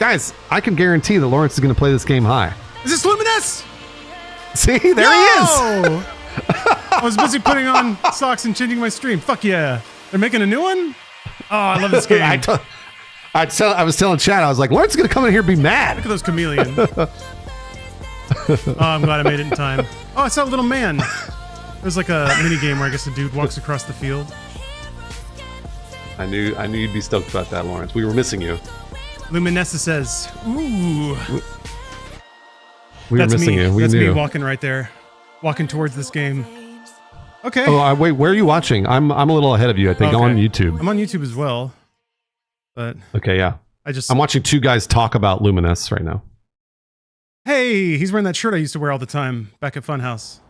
Guys, I can guarantee that Lawrence is going to play this game high. Is this Lumines? See, there he is. I was busy putting on socks and changing my stream. Fuck yeah. They're making a new one? Oh, I love this game. I was telling Chad, I was like, Lawrence is going to come in here and be mad. Look at those chameleons. Oh, I'm glad I made it in time. Oh, I saw a little man. There's like a mini game where I guess a dude walks across the field. I knew you'd be stoked about that, Lawrence. We were missing you. Luminessa says, ooh. We were missing you. We That's knew. me walking right there. Walking towards this game. Okay. Oh, wait, where are you watching? I'm a little ahead of you, I think. Okay. I'm on YouTube. I'm on YouTube as well. But okay, yeah. I'm watching two guys talk about Luminous right now. Hey, he's wearing that shirt I used to wear all the time back at Funhouse.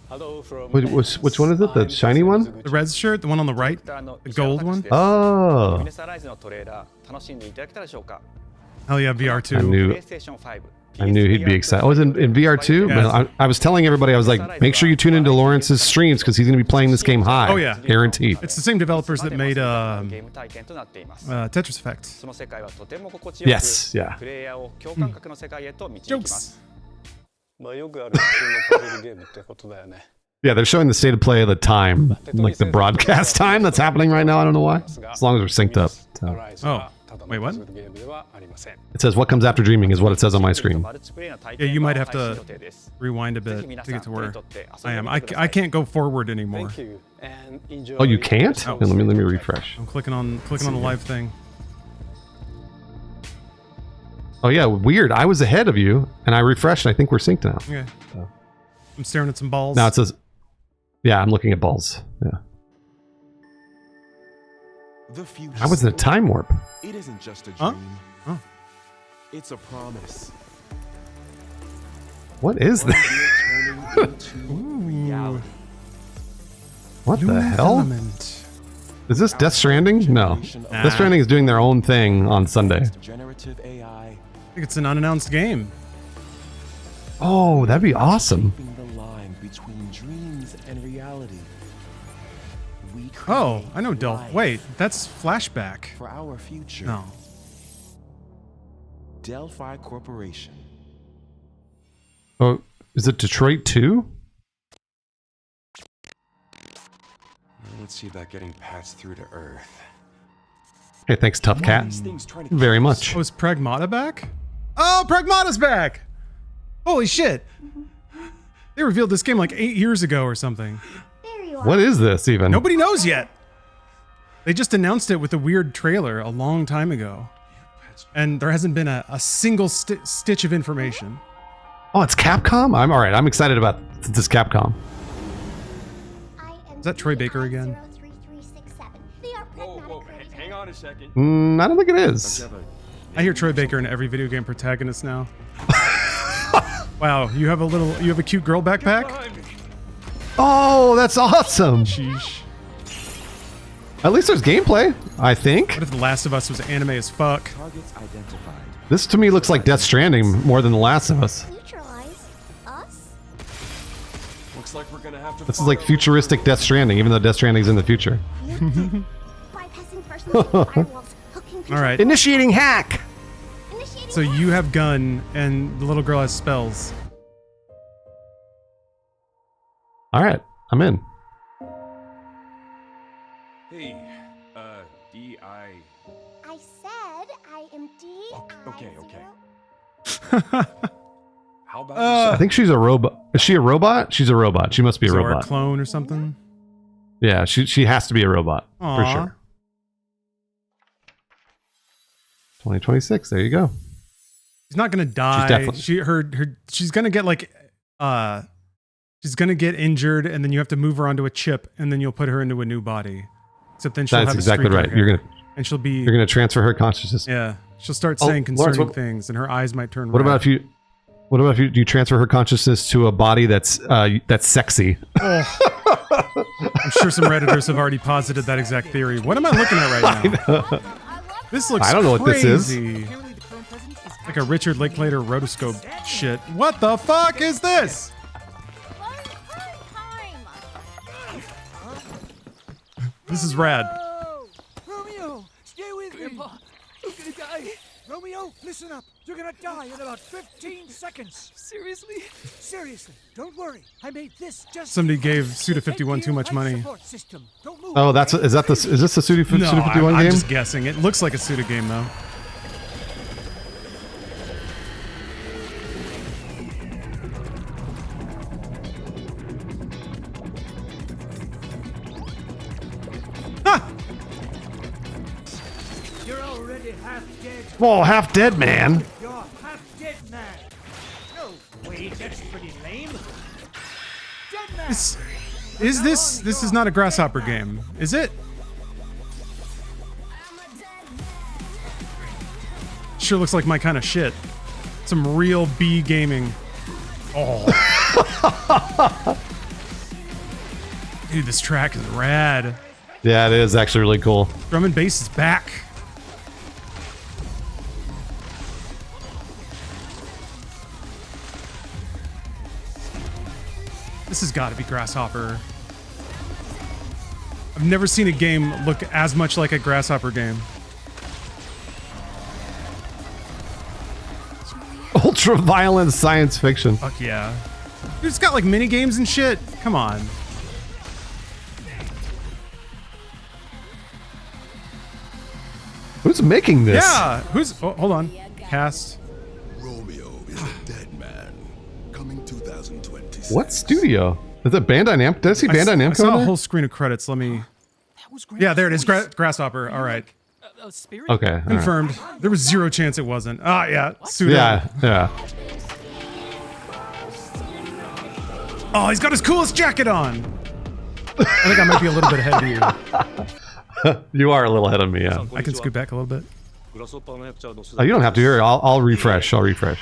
Which one is it? The shiny one? The red shirt, the one on the right, the gold one. Oh. Hell yeah, VR2. I knew he'd be excited. I was in VR2. Yes. I was telling everybody, I was like, make sure you tune into Lawrence's streams because he's going to be playing this game high. Oh yeah, guaranteed. It's the same developers that made Tetris Effect. Yes, yeah. Jokes. Yeah, they're showing the state of play of the time, like the broadcast time that's happening right now. I don't know why. As long as we're synced up. So. Oh, wait, what? It says what comes after dreaming is what it says on my screen. Yeah, you might have to rewind a bit to get to where I am. I can't go forward anymore. Oh, you can't? Oh. Let me refresh. I'm clicking on the live thing. Oh yeah, weird. I was ahead of you, and I refreshed. I think we're synced now. Okay. So. I'm staring at some balls. Now it says, yeah, I'm looking at balls. Yeah. I was in a time warp. It isn't just a dream. Huh? Oh. It's a promise. What is that? What the hell? Element. Is this Death Stranding? No. Nah. Death Stranding is doing their own thing on Sunday. Generative AI. I think it's an unannounced game. Oh, that'd be awesome. The line between dreams and reality. Oh, I know Delph. Wait, that's Flashback. For our future. No. Delphi Corporation. Oh, is it Detroit 2? Let's see about getting passed through to Earth. Hey, thanks, Tough Cat. Very much. Oh, is Pragmata back? Oh, Pragmata's back! Holy shit! They revealed this game like 8 years ago or something. What is this even? Nobody knows yet. They just announced it with a weird trailer a long time ago. And there hasn't been a single stitch of information. Oh, it's Capcom? I'm alright. I'm excited about this Capcom. Is that Troy Baker again? Whoa, hang on a second. I don't think it is. I hear Troy Baker in every video game protagonist now. Wow, you have a cute girl backpack? Oh, that's awesome. Sheesh. At least there's gameplay, I think. What if The Last of Us was anime as fuck? Targets identified. This to me looks like Death Stranding more than The Last of Us. Neutralize us? Looks like we're gonna have to. This is like futuristic Death Stranding, even though Death Stranding's in the future. Bypassing first level firewalls, hooking All right. Initiating hack. initiating So you have gun and the little girl has spells. All right, I'm in. Hey, D.I. I said I am D. Okay. How about I think she's a robot. Is she a robot? She's a robot. She must be a Or a robot. clone or something? Yeah, she has to be a robot for Aw. sure. 2026. There you go. She's not gonna die. definitely- She's gonna get like she's gonna get injured and then you have to move her onto a chip and then you'll put her into a new body. Except then she'll That's have exactly a streak right. in her hair. And she'll You're gonna transfer her consciousness. yeah. She'll start Oh, saying Lawrence, concerning things and her eyes might turn What red. about if you do you transfer her consciousness to a body that's sexy? Oh. I'm sure some Redditors have already posited that exact theory. What am I looking at right now? This looks I don't know what this is. crazy. Like a Richard Linklater rotoscope shit. What the fuck is this? This is rad. Romeo, stay with me. I'm gonna die. Romeo, listen up. You're gonna die in about 15 seconds. Seriously? Seriously, don't worry. I made this just. Somebody gave Suda51 too much money. Oh, is this the Suda51 I'm game? just guessing. It looks like a Suda game though. You're already half dead. Whoa, half dead man. You're half dead, man. No, wait, that's pretty lame. Dead man. This is not a Grasshopper game, is it? Sure looks like my kind of shit. Some real B gaming. Oh. Dude, this track is rad. Yeah, it is actually really cool. Drum and bass is back. This has got to be Grasshopper. I've never seen a game look as much like a Grasshopper game. Ultra violent science fiction. Fuck yeah. Dude, it's got like mini games and shit. Come on. Who's making this? Yeah. Oh, hold on. Cast. Romeo is a dead man. Coming 2026. What studio? Is it Bandai Namco? Did I see Bandai Namco I saw in a there? whole screen of credits. Let me. Yeah, there it is. Grasshopper. All right. A spirit? Okay. all right. Confirmed. There was zero chance it wasn't. Ah, yeah. Suda. Yeah, yeah. Oh, he's got his coolest jacket on. I think I might be a little bit ahead of you. You are a little ahead of me, yeah. I can scoot back a little bit. Oh, you don't have to hear it. I'll refresh. I'll refresh.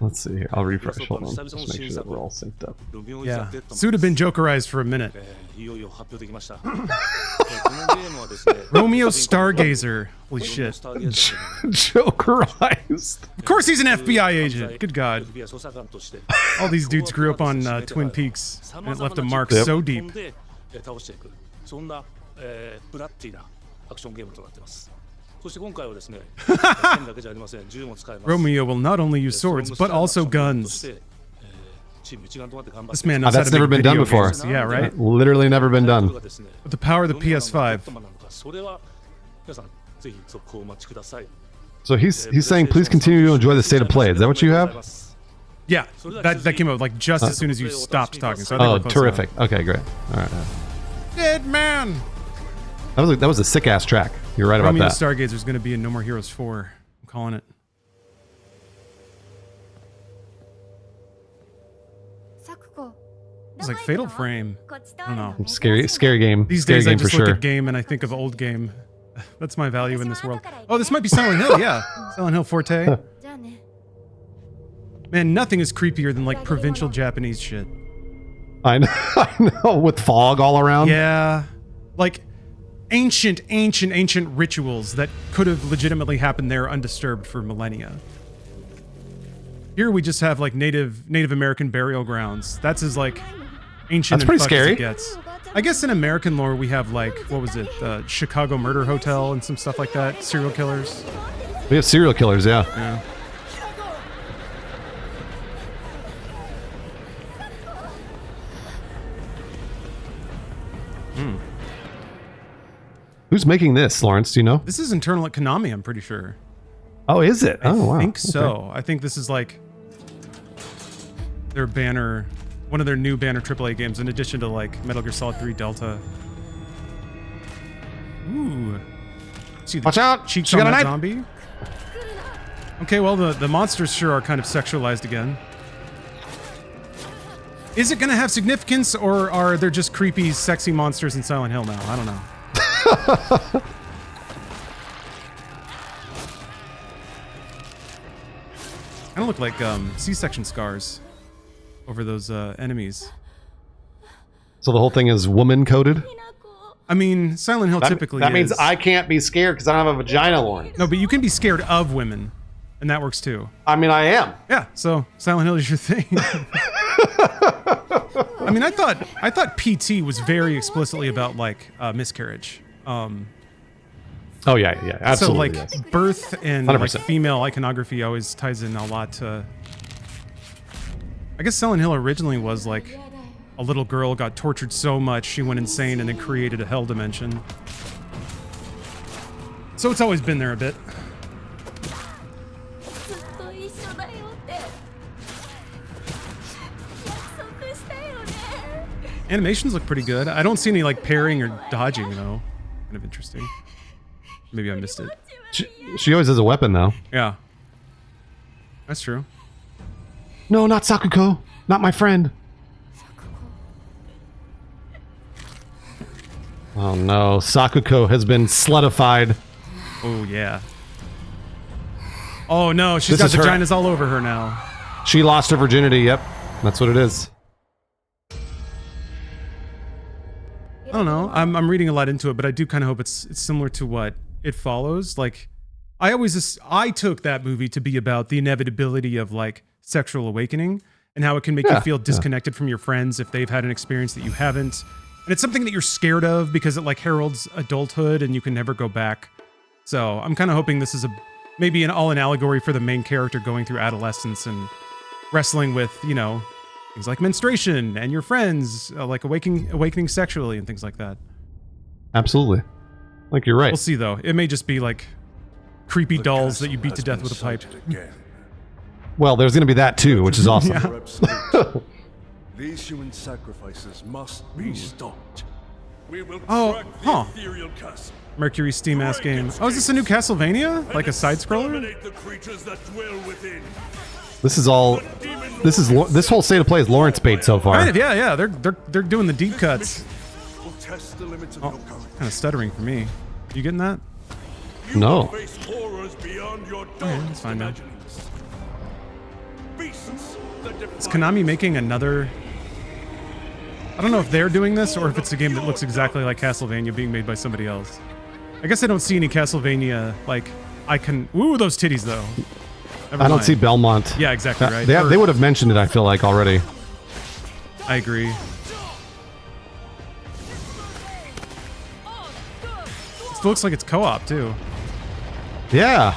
Let's see here. I'll refresh. Hold on. Just make sure that we're all synced up. Yeah. Suda been Jokerized for a minute. Romeo Stargazer. Holy shit. Jokerized. Of course he's an FBI agent. Good God. All these dudes grew up on Twin Peaks, and it left a mark so deep. Romeo will not only use swords, but also guns. This man knows how That's to never make been done video before. games. Yeah, right? Literally never been done. With the power of the PS5. So he's saying, please continue to enjoy the state of play. Is that what you have? Yeah, that came out like just as soon as you stopped talking. So I think Oh, we're close terrific. enough. Okay, great. All right. Dead man. That was a sick ass track. You're right about Romeo that. Stargazer is going to be in No More Heroes 4. I'm calling it. It's like Fatal Frame. I don't know. Scary game. These Scary days I game just for look sure. at game and I think of old game. That's my value in this world. Oh, this might be Silent Hill, yeah. Silent Hill Forte. Man, nothing is creepier than like provincial Japanese shit. I know, with fog all around. Yeah. Like ancient rituals that could have legitimately happened there undisturbed for millennia. Here we just have like Native American burial grounds. That's as like ancient That's and pretty fucked scary. as it gets. I guess in American lore we have like, what was it? Chicago Murder Hotel and some stuff like that. Serial killers. We have serial killers, yeah. Yeah. Who's making this, Lawrence? Do you know? This is internal at Konami, I'm pretty sure. Oh, is it? Oh, wow. I think Okay. so. I think this is like their banner, one of their new banner AAA games, in addition to like Metal Gear Solid 3 Delta. Ooh. See the Watch out! cheeks She on got a that knife! zombie. Okay, well the monsters sure are kind of sexualized again. Is it gonna have significance, or are there just creepy, sexy monsters in Silent Hill now? I don't know. Kind of look like C-section scars over those enemies. So the whole thing is woman coded? I mean, Silent Hill typically That means is. I can't be scared because I don't have a vagina, Lawrence. No, but you can be scared of women, and that works too. I mean, I am. Yeah, so Silent Hill is your thing. I mean, I thought PT was very explicitly about like miscarriage. Oh yeah, yeah, absolutely. So like yes. birth and like 100%. female iconography always ties in a lot to. I guess Silent Hill originally was like a little girl got tortured so much she went insane and then created a hell dimension. So it's always been there a bit. ずっと一緒だよって約束したよね Animations look pretty good. I don't see any like parrying or dodging though. Kind of interesting. Maybe I missed it. She always has a weapon though. Yeah. That's true. No, not Sakuko. Not my friend. Oh no, Sakuko has been slutified. Oh yeah. Oh no, she's This got is her- vaginas all over her now. She lost her virginity, yep. That's what it is. I don't know. I'm reading a lot into it, but I do kind of hope it's similar to what It Follows. Like, I took that movie to be about the inevitability of like sexual awakening and how it can make you feel disconnected from your friends if they've had an experience that you haven't. And it's something that you're scared of because it like heralds adulthood and you can never go back. So I'm kind of hoping this is maybe an allegory for the main character going through adolescence and wrestling with, you know, things like menstruation and your friends, like awakening sexually and things like that. Absolutely. Like you're right. We'll see though. It may just be like creepy dolls that you beat to death with a pipe. Well, there's going to be that too, which is awesome. These human sacrifices must be stopped. We will Oh, crack huh. the ethereal castle. Mercury Steam-ass game. Oh, is this a new Castlevania? Like a side-scroller? Exterminate the creatures that dwell within. This whole state of play is Lawrence bait so far. Kind of, yeah. They're doing the deep cuts. We'll test the limits of Oh, your courage. kind of stuttering for me. You getting that? You No. will face horrors beyond your that's darkest fine now. imaginings. Beasts that Is defy Konami making another... I don't know if they're doing this or if it's a game that looks exactly like Castlevania being made by somebody else. I guess I don't see any Castlevania, like, Ooh, those titties, though. Never I don't mind. see Belmont. Yeah, exactly right. They would have mentioned it, I feel like, already. I agree. This looks like it's co-op, too. Yeah.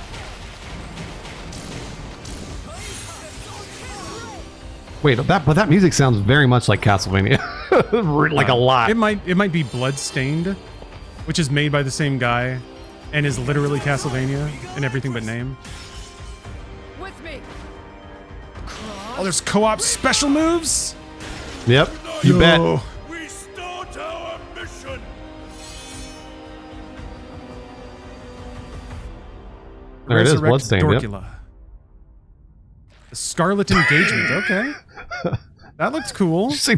Wait, but that music sounds very much like Castlevania. Like a lot. It might be Bloodstained, which is made by the same guy and is literally Castlevania in everything but name. With me. Oh, there's co-op special moves? Yep, you bet. we start our mission. There it is, Resurrect Bloodstained. Yep. Dorkula. The Scarlet Engagement, okay. That looks cool. Did you say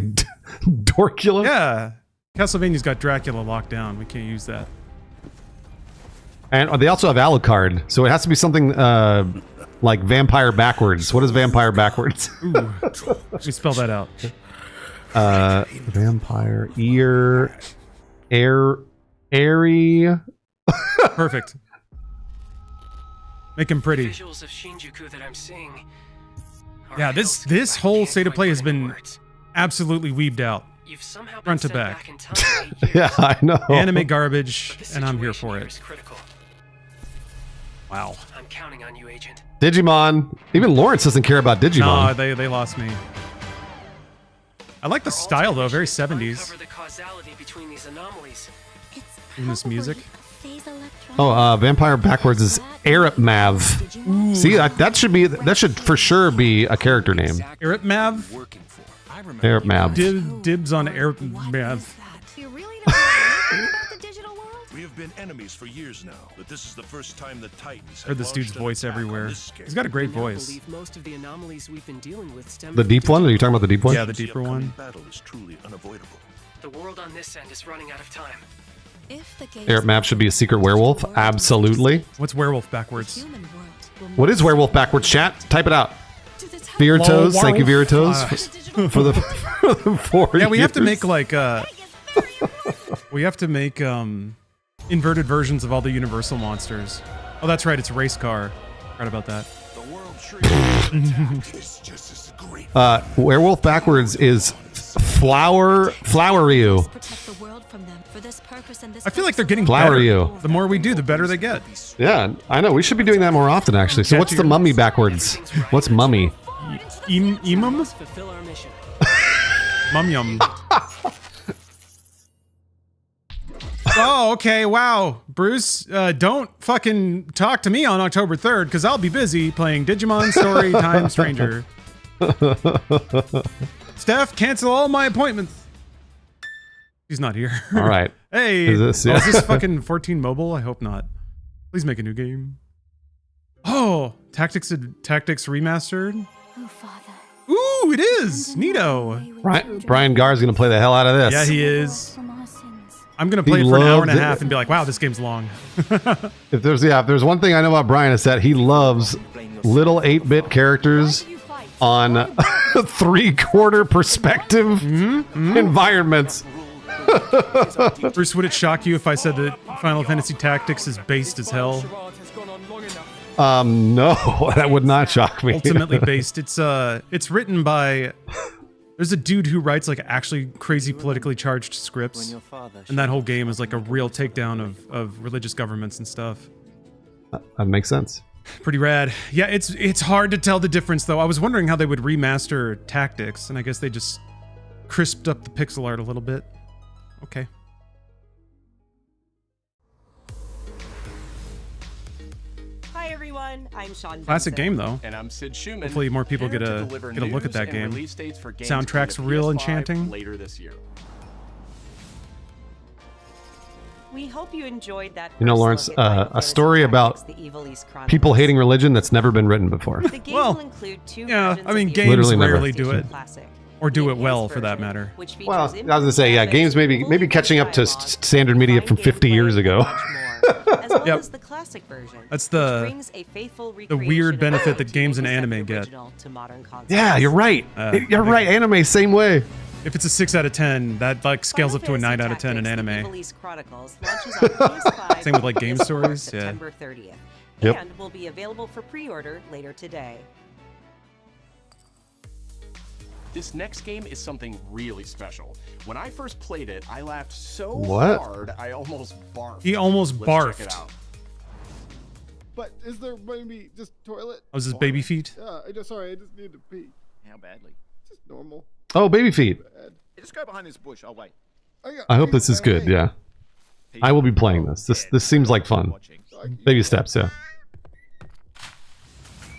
Dorkula? Yeah. Castlevania's got Dracula locked down. We can't use that. And they also have Alucard, so it has to be something like vampire backwards. What is vampire backwards? Ooh. Let me spell that out. Vampire airy. Perfect. Make him pretty. Visuals of Shinjuku that I'm seeing. Yeah, this whole state of play has been absolutely weebed out. You've somehow front to been sent back. in time 8 years. Yeah, I know. Anime garbage, The and I'm here situation for here it. is critical. Wow. I'm counting on you, Agent. Digimon. Even Lawrence doesn't care about Nah, Digimon. they lost me. I like the style though, very 70s. Uncover the causality between these anomalies. It's In this music. probably a phase electron. Oh, vampire backwards is Mav. See, that should for sure be a character name. Arip Mav? Mav. Dibs on Arip Mav. You really don't know anything about the digital world? We have been enemies for years now, but this is the first time the Titans have Heard this dude's launched an voice attack on everywhere. this scale. He's got a great I now voice. believe most of the anomalies we've been dealing with stem The from deep one? Are you talking about the deep one? Yeah, the The deeper upcoming one. battle is truly unavoidable. The world on this end is running out of time. If the gaze Arip Mav should be a secret werewolf. Absolutely. What's werewolf backwards? human world will What is werewolf backwards, chat? Type it out. to the top Viratos. Lol, Thank you, werewolf. Viratos, for the 4 Yeah, we have to years. make like we have to make inverted versions of all the Universal monsters. Oh, that's right, it's race car. Right about that. The world shrinks. It's just as great. Werewolf backwards is Flower Ryu. protect the world from them. For this purpose, I feel like they're getting Flower better. you. The more we do, the better they get. Yeah, I know. We should be doing that more often, actually. So what's the mummy backwards? What's mummy? Emum? Fulfill our mission. Mum yum. Oh, okay. Wow. Bruce, don't fucking talk to me on October 3rd because I'll be busy playing Digimon Story Time Stranger. Steph, cancel all my appointments. He's not here. All right. Hey, Is this- is this fucking 14 mobile? I hope not. Please make a new game. Oh, Tactics Remastered. Oh, Father. Ooh, it is. Neato. Brian Gar's going to play the hell out of this. Yeah, he is. From our sins. I'm going to play it for an hour and a loves it. half and be like, wow, this game's long. If there's one thing I know about Brian, it's that he loves little 8-bit characters on 3/4 perspective environments. Bruce, would it shock you if I said that Final Fantasy Tactics is based as hell? No, that would not shock me. Ultimately based. It's written by... There's a dude who writes like actually crazy politically charged scripts. And that whole game is like a real takedown of religious governments and stuff. That makes sense. Pretty rad. Yeah, it's hard to tell the difference though. I was wondering how they would remaster Tactics, and I guess they just crisped up the pixel art a little bit. Okay. Hi everyone, I'm Sean. Classic game though. And I'm Sid Schumann. Hopefully more people get a look at that game. Soundtrack's real enchanting. Later this year. We hope you enjoyed that. You know, Lawrence, a story about people hating religion that's never been written before. The game will include two Yeah, versions I mean, of the games Literally never. rarely do it. Classic. Or do The it well enhanced for that version, matter. which features Well, I was going to improved say, yeah, graphics, games maybe fully catching up to dialogue, standard media from fine 50 years gameplay, ago. and much more, as well Yep. as the classic version, That's which the brings a faithful weird recreation of benefit the that games and 1987 anime get. original to modern consoles. Yeah, you're right. You're right. Anime, same way. If it's a 6 out of 10, that like scales up to a 9 out of 10 in Tactics, the anime. Evil East Chronicles launches on PS5 Same with, like, game on stories, yeah. September 30th, Yep. and will be available for pre-order later today. This next game is something really special. When I first played it, I laughed so What? hard I almost barfed. He almost Let's check it barfed. out. But is there maybe just toilet? Was his baby feet? Sorry, I just need to pee. How badly? Just normal. Oh, baby feet. Just go behind this bush. I'll wait. I hope this is good. Yeah, I will be playing this. This seems like fun. Baby steps. Yeah.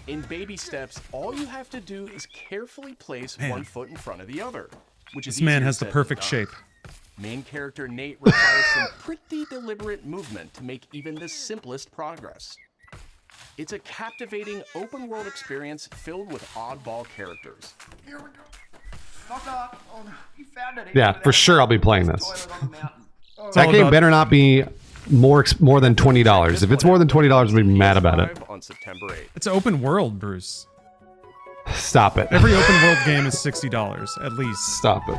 In baby steps, all you have to do is carefully place one foot in front of the other, which is This man easier has the said than perfect done. shape. Main character Nate requires some pretty deliberate movement to make even the simplest progress. It's a captivating open-world experience filled with oddball characters. Here we go. Knock knock. Oh no, you found it. Yeah, for sure I'll be playing this. Toilet on the mountain. That game better not be more than $20. If it's more than $20, I'll be mad about it. On September 8th. It's open world, Bruce. Stop it. Every open world game is $60 at least. Stop it.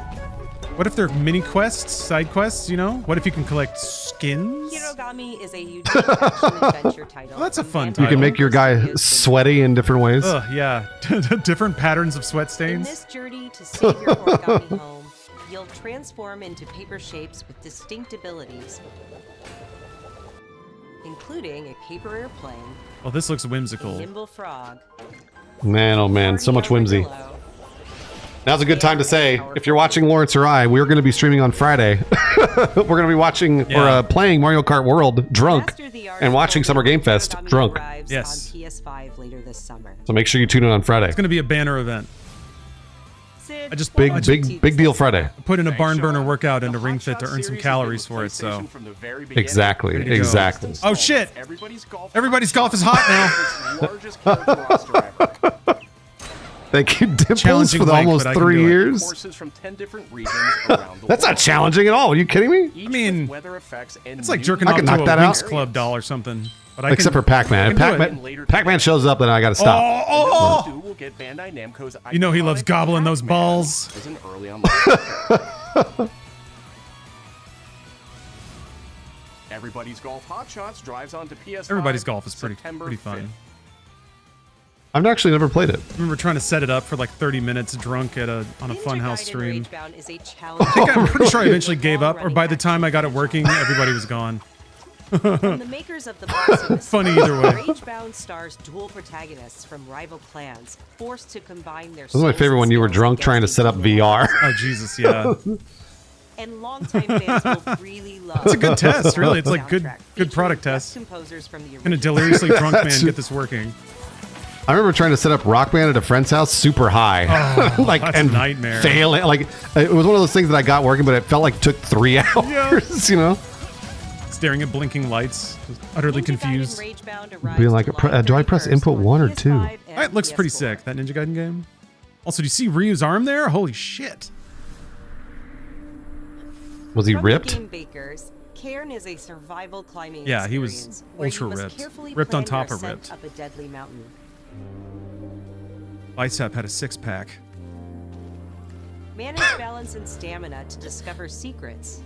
What if they're mini quests, side quests, you know? What if you can collect skins? Hirogami is a unique action-adventure title. Well, that's a fun You title. can make your guy sweaty in different ways. Ugh, yeah. Different patterns of sweat In stains. this journey to save your origami home, you'll transform into paper shapes with distinct abilities, including a paper airplane, Well, this looks a whimsical. nimble frog, Man, oh man, so much whimsy. armadillo, Now's a good time to say, if you're watching Lawrence or I, we're going to be streaming on Friday. We're going to be watching or playing Mario Kart World drunk Master the art and watching of Summer Game Fest Hirogami drunk. arrives Yes. on PS5 later this summer. So make sure you tune in on Friday. It's going to be a banner event. Sid, I just Big, I just big deal Friday. put in a Thanks, barn burner Sean. workout into The Ring Hot Fit to Shots earn some series has calories been for with it, so. PlayStation from the very beginning. Exactly, Ready to go. exactly. Oh shit! Everybody's golf. Everybody's golf is hot now. Its largest character roster ever. Thank you, Dimples, Challenging for the length, almost but I can 3 do it. years. Courses from 10 different regions around the That's world. not challenging at all. Are you kidding me? Each I mean, with weather effects and It's like new jerking I off can to knock a that Winx out. Club doll or something. But I Except for Pac-Man. I can do Pac-Man, Pac-Man shows up, then I got to stop. Oh, Two will get Bandai Namco's You know he loves iconic gobbling those Pac-Man balls. as an early online. Everybody's Golf Hot Shots drives onto PS5. Everybody's golf is pretty September fun. 5th. I've actually never played it. I remember trying to set it up for like 30 minutes drunk on a Funhouse stream. Ragebound is a I challenge. think I'm pretty sure I eventually gave up, or by the time I got it working, everybody was gone. From the makers of the box Funny either way. Ragebound stars dual protagonists from rival clans, forced to combine their This is my favorite when you were drunk trying to set up VR. Oh, Jesus, yeah. And longtime fans will really love. It's a good test, really. It's like good Soundtrack product featuring test. composers from the Can a deliriously drunk man get this working? I remember trying to set up Rock Band at a friend's house super high. Oh, like that's and a nightmare. failing. Like it was one of those things that I got working, but it felt like it took 3 hours, you know? Staring at blinking lights, just utterly confused. Being like, do I press input 1 or 2? It looks pretty sick, that Ninja Gaiden game. Also, do you see Ryu's arm there? Holy shit. Was he From ripped? The Game Bakers, Cairn is a survival climbing Yeah, he was experience where you ultra must ripped. carefully Ripped on plan your top of ascent ripped. Up a deadly mountain. Bicep had a 6-pack. Manage balance and stamina to discover secrets.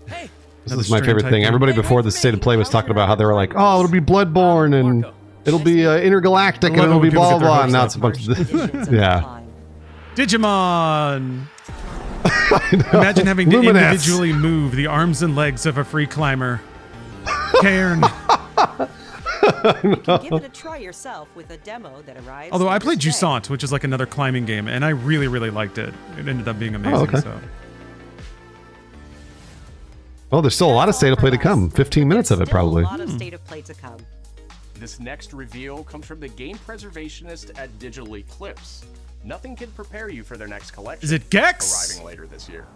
Hey, This is my favorite thing. Everybody before the state of play was talking about how they were like, oh, it'll be Bloodborne and it'll be intergalactic and it'll be blah blah. And now it's a bunch of yeah. Digimon. Imagine having to Lumines. individually move the arms and legs of a free climber. Cairn. You can give it a try yourself with a demo that arrives. Although I played today. Jusant, which is like another climbing game, and I really, really liked it. It ended up being amazing. okay. So. Oh, there's still a lot of state of play to come. 15 minutes of it, probably. A lot of state of play to come. This next reveal comes from the game preservationist at Digital Eclipse. Nothing can prepare you for their next collection. Is it Gex? Arriving later this year.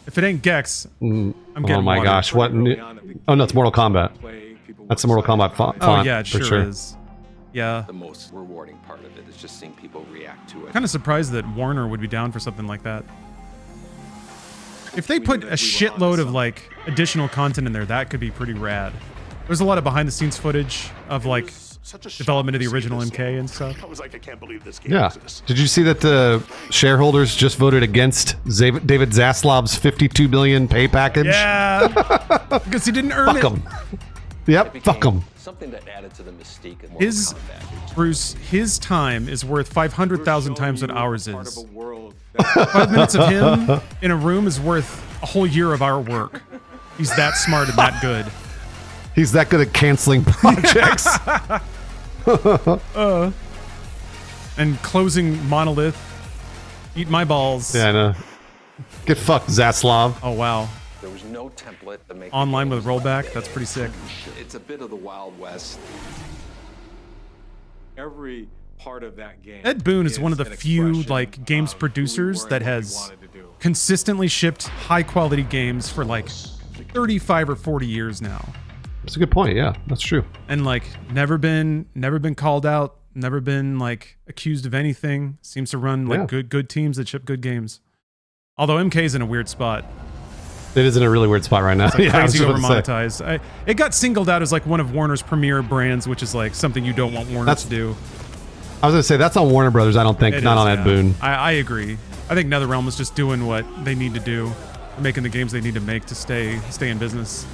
If it ain't Gex, I'm Oh getting my water. gosh, what? Oh no, it's Mortal Kombat. That's the Mortal Kombat font. Oh yeah, it for sure sure. is. Yeah. The most rewarding part of it is just seeing people react to it. Kind of surprised that Warner would be down for something like that. If they put a shitload of like additional content in there, that could be pretty rad. There's a lot of behind the scenes footage of like development of the original MK and stuff. I was like, I can't believe this game Yeah. exists. Did you see that the shareholders just voted against David Zaslav's 52 billion pay package? Yeah. Because he didn't earn Fuck it. him. Yep, fuck him. Something that added to the mystique of Mortal His Kombat. Bruce, his time is worth 500,000 times what ours is. 5 minutes of him in a room is worth a whole year of our work. He's that smart and that good. He's that good at canceling projects. And closing Monolith. Eat my balls. Yeah, I know. Get fucked, Zaslav. Oh, wow. There was no template to make Online with rollback. That's pretty sick. It's a bit of the Wild West. Every part of that game. Ed Boon is one of the an few expression like games of producers who we were that and what we has wanted to do. consistently shipped high quality games for like 35 or 40 years now. That's a good point. Yeah, that's true. And like never been called out, never been like accused of anything. Seems to run like good teams that ship good games. Although MK's in a weird spot. It is in a really weird spot right now. It's like Yeah, I was crazy just over about to say. monetized. It got singled out as like one of Warner's premier brands, which is like something you don't want Warner to do. I was gonna say that's on Warner Brothers. I don't think, It not is, on Ed yeah. Boon. I agree. I think NetherRealm is just doing what they need to do, making the games they need to make to stay in business.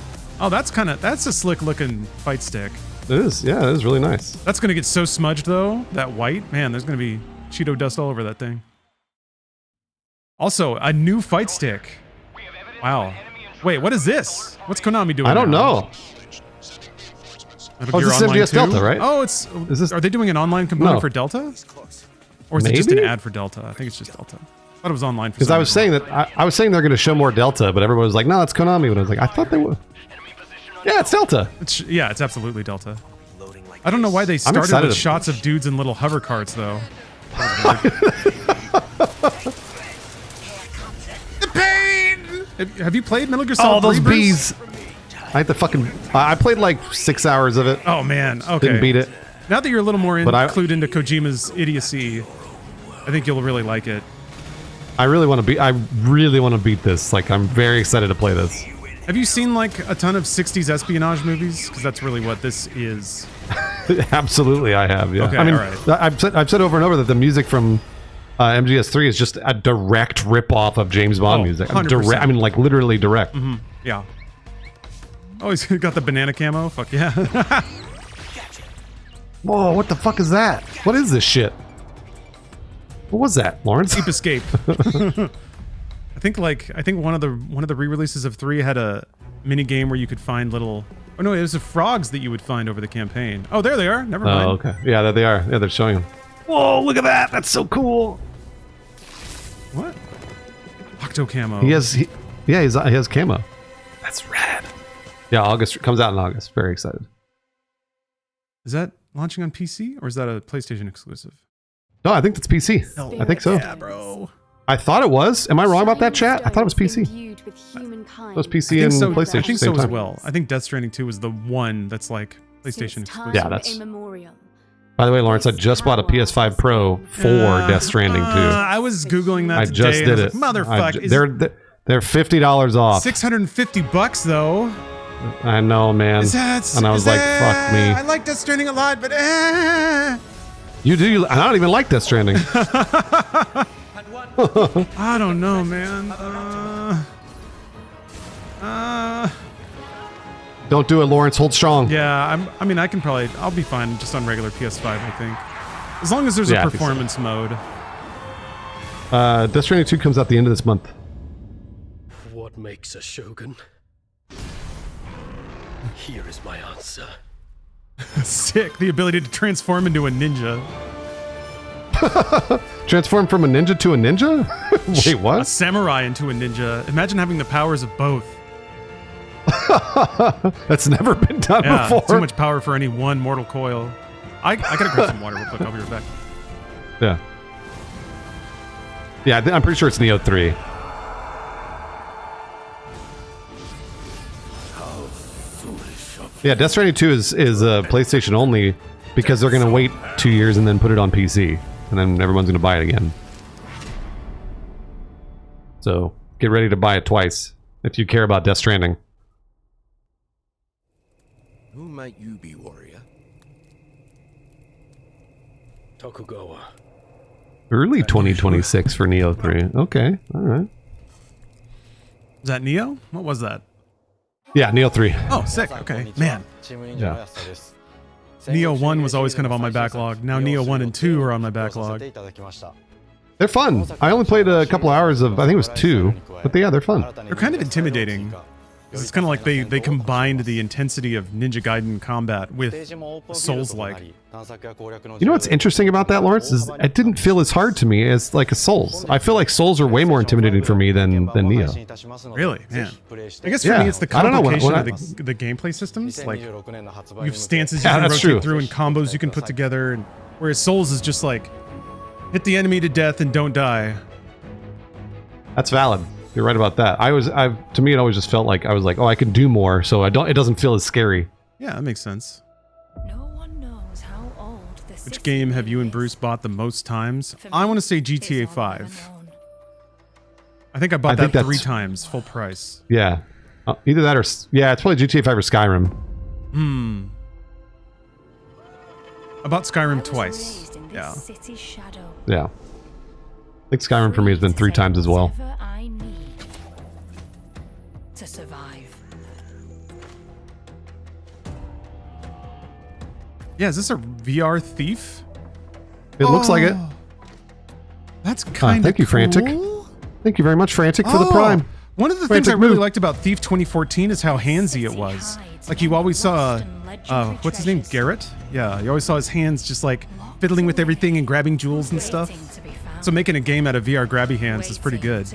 Oh, that's a slick looking fight stick. It is. Yeah, it is really nice. That's gonna get so smudged though. That white, man, there's gonna be Cheeto dust all over that thing. Also, a new fight stick. Wow. Wait, what is this? What's Konami doing? I don't now? know. Metal Oh, Gear this is Online MGS 2? Delta, right? Oh, are they doing an online component No. for Delta? Or is it just an Maybe? ad for Delta? I think it's just Delta. I thought it was online for Because some I was reason. saying that I was saying they're going to show more Delta, but everyone was like, "No, it's Konami." But I was like, "I thought they would." Yeah, it's Delta. Yeah, it's absolutely Delta. I don't know why they started excited with to- shots of dudes in little hover carts, though. The pain! Have you played Metal Gear Solid Oh, those 3, Bruce? bees! I had to fucking. I played like 6 hours of it. Oh man, okay. Didn't beat it. Now that you're a little more But I- clued into Kojima's idiocy, I think you'll really like it. I really want to beat this. Like, I'm very excited to play this. Have you seen like a ton of 60s espionage movies? Because that's really what this is. Absolutely, I have. Yeah. Okay, I mean, all right. I've said over and over that the music from MGS3 is just a direct rip-off of James Bond music. 100%. I mean, like literally direct. Mm-hmm. Yeah. Oh, he's got the banana camo. Fuck yeah. Whoa, what the fuck is that? What is this shit? What was that, Lawrence? Deep Escape. I think one of the re-releases of 3 had a mini game where you could find little. Oh no, it was the frogs that you would find over the campaign. Oh, there they are. Never mind. Oh, okay. Yeah, there they are. Yeah, they're showing them. Whoa, look at that. That's so cool. What? Octo camo. He has camo. That's rad. Yeah, August comes out in August. Very excited. Is that launching on PC or is that a PlayStation exclusive? No, I think that's PC. No. I think so. Yeah, bro. I thought it was. Am I wrong about that, chat? I thought it was PC. It was PC and PlayStation. I think so same as time. well. I think Death Stranding 2 was the one that's like PlayStation exclusive. Yeah, that's. By the way, Lawrence, I just bought a PS5 Pro for Death Stranding 2. I was googling that I today. just did it. Like, motherfucker. They're $50 off. $650 though. I know, man. And I was like, fuck me. I like Death Stranding a lot, but You do. I don't even like Death Stranding. I don't know, man. Don't do it, Lawrence. Hold strong. Yeah, I'll be fine just on regular PS5, I think. As long as there's a performance mode. Death Stranding 2 comes out the end of this month. What makes a shogun? Here is my answer. Sick. The ability to transform into a ninja. Transform from a ninja to a ninja? Wait, what? A samurai into a ninja. Imagine having the powers of both. That's never been done before. Too much power for any one mortal coil. I gotta grab some water real quick. I'll be right back. Yeah. Yeah, I'm pretty sure it's Nioh 3. Yeah, Death Stranding 2 is PlayStation only because they're going to wait 2 years and then put it on PC. And then everyone's going to buy it again. So, get ready to buy it twice if you care about Death Stranding. Who might you be, warrior? Tokugawa. Early 2026 for Nioh 3. Okay, alright. Is that Nioh? What was that? Yeah, Nioh 3. Oh, sick. Okay. Man. Yeah. Nioh 1 was always kind of on my backlog. Now Nioh 1 and 2 are on my backlog. They're fun. I only played a couple hours of, I think it was 2. But yeah, they're fun. They're kind of intimidating. It's kind of like they combined the intensity of Ninja Gaiden combat with Souls-like. You know what's interesting about that, Lawrence? Is it didn't feel as hard to me as like a Souls. I feel like Souls are way more intimidating for me than Nioh. Really? Man. I guess for me it's the complication of the gameplay systems. Like, you have stances you can rotate through and combos you can put together. And, whereas Souls is just like, hit the enemy to death and don't die. That's valid. You're right about that. To me, it always just felt like I was like, oh, I can do more, so it doesn't feel as scary. Yeah, that makes sense. Which game have you and Bruce bought the most times? I want to say GTA 5. I think I bought that 3 times, full price. Yeah. Either that or... Yeah, it's probably GTA 5 or Skyrim. I bought Skyrim twice. Yeah. Yeah. I think Skyrim for me has been 3 times as well. To survive. Yeah, is this a VR thief? It looks like it. That's kind of Thank you, Frantic. Thank you very much, Frantic, for the Prime. One of the things I really liked about Thief 2014 is how handsy it was. Like, you always saw, what's his name? Garrett? Yeah, you always saw his hands just like fiddling with everything and grabbing jewels and stuff. So making a game out of VR grabby hands is pretty good.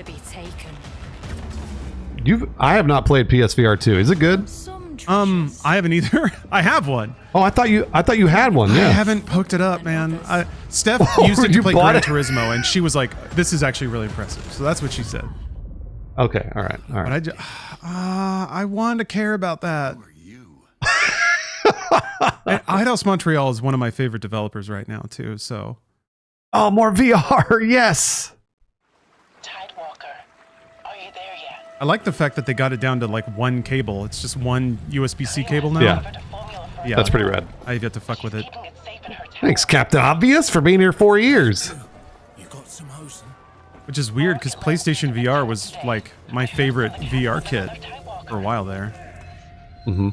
I have not played PSVR 2. Is it good? I haven't either. I have one. Oh, I thought you had one. Yeah. I haven't poked it up, man. Steph used it to play Gran Turismo, and she was like, "This is actually really impressive." So that's what she said. Okay, all right. But I wanted to care about that. Eidos Montreal is one of my favorite developers right now too. So. Oh, more VR, yes. I like the fact that they got it down to like one cable. It's just one USB-C cable now. Yeah, that's pretty rad. I get to fuck with it. Thanks, Captain Obvious, for being here 4 years. Which is weird because PlayStation VR was like my favorite VR kit for a while there. Mm-hmm.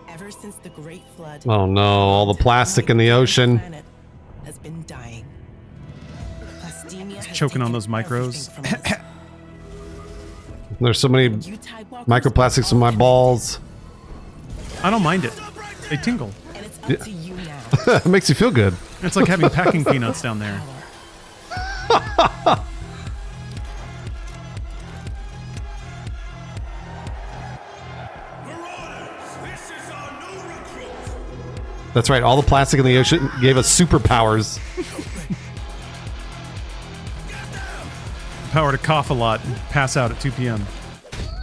Ever since the Great Flood, Oh no, all the plastic in the ocean. planet has been dying. Plastemia has Choking on taken those micros. everything from us. There's so many microplastics in my balls. I don't mind it. They tingle. And it's up to you now. It makes you feel good. It's like having packing peanuts down there. That's right. All the plastic in the ocean gave us superpowers. Power to cough a lot and pass out at 2 p.m.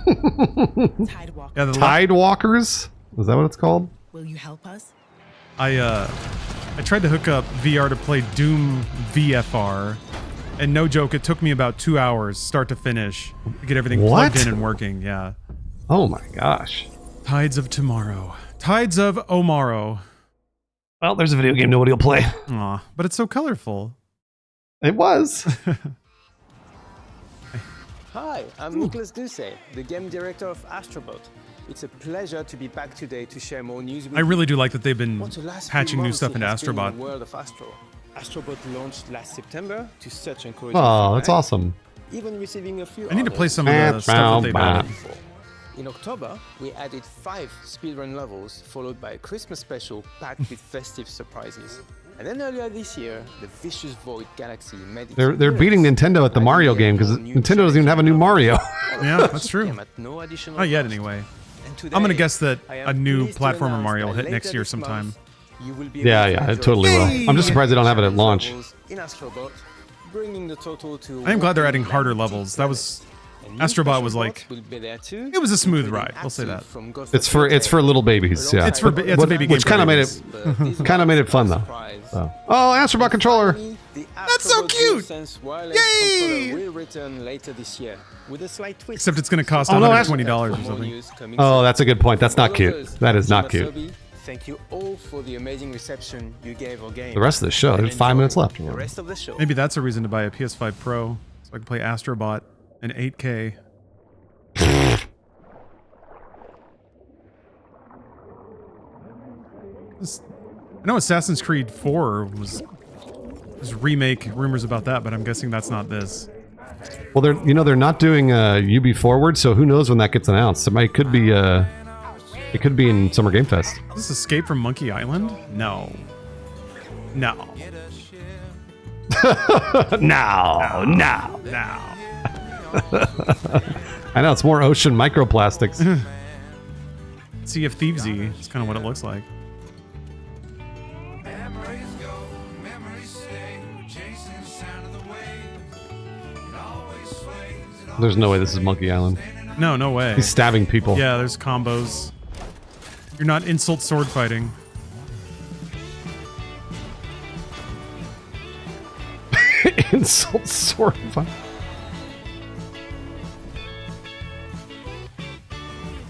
Yeah, the Tide Walkers? Is that what it's called? Will you help us? I tried to hook up VR to play Doom VFR, and no joke, it took me about 2 hours, start to finish, to get everything plugged in and working. Yeah. Oh my gosh. Tides of Tomorrow. Tides of Omorrow. Well, there's a video game nobody will play. Aw, but it's so colorful. It was. Hi, I'm Nicholas Doucet, the game director of Astro Bot. It's a pleasure to be back today to share more news with I really do you. like that they've been What a last few patching new months stuff it into has been in Astro Bot. the world of Astro. Astro Bot launched last September to such encouraging Oh, that's feedback, awesome. even receiving a few I need to play others. some of the stuff that they've added. In October, we added 5 speedrun levels, followed by a Christmas special packed with festive surprises. And then earlier this year, the Vicious Void Galaxy made its They're beating Nintendo at the Mario game because Nintendo doesn't even have a new Mario. Yeah, that's true. at no additional Not yet, cost. anyway. And today, I'm gonna guess that I a am new pleased to platformer announce Mario will that hit next later year this sometime. month, you will be Yeah, able to yeah, it enjoy totally will. free I'm just surprised they don't have it at launch. levels in Astro Bot, bringing the total to I am glad they're adding harder levels. That was Astro Bot was like it was a smooth ride. We'll say that. It's for little babies. Yeah, It's for it's a baby game. which kind of made it fun though. So. Oh, Astro Bot controller. That's so cute! Yay! Will return later this year with a slight twist. Except it's going to cost Oh, no, $120 or something. Oh, that's a good point. That's not cute. That is not cute. Thank you all for the amazing reception you gave our game. The rest of the show. There's 5 minutes left. The rest of the show. Maybe that's a reason to buy a PS5 Pro so I can play Astro Bot in 8K. I know Assassin's Creed 4 was remake, rumors about that, but I'm guessing that's not this. Well, they're not doing UB Forward, so who knows when that gets announced? It could be in Summer Game Fest. Is this Escape from Monkey Island? No. No. No. No. I know, it's more ocean microplastics. Sea of Thievesy is kind of what it looks like. There's no way this is Monkey Island. No, no way. He's stabbing people. Yeah, there's combos. You're not insult sword fighting. Insult sword fighting.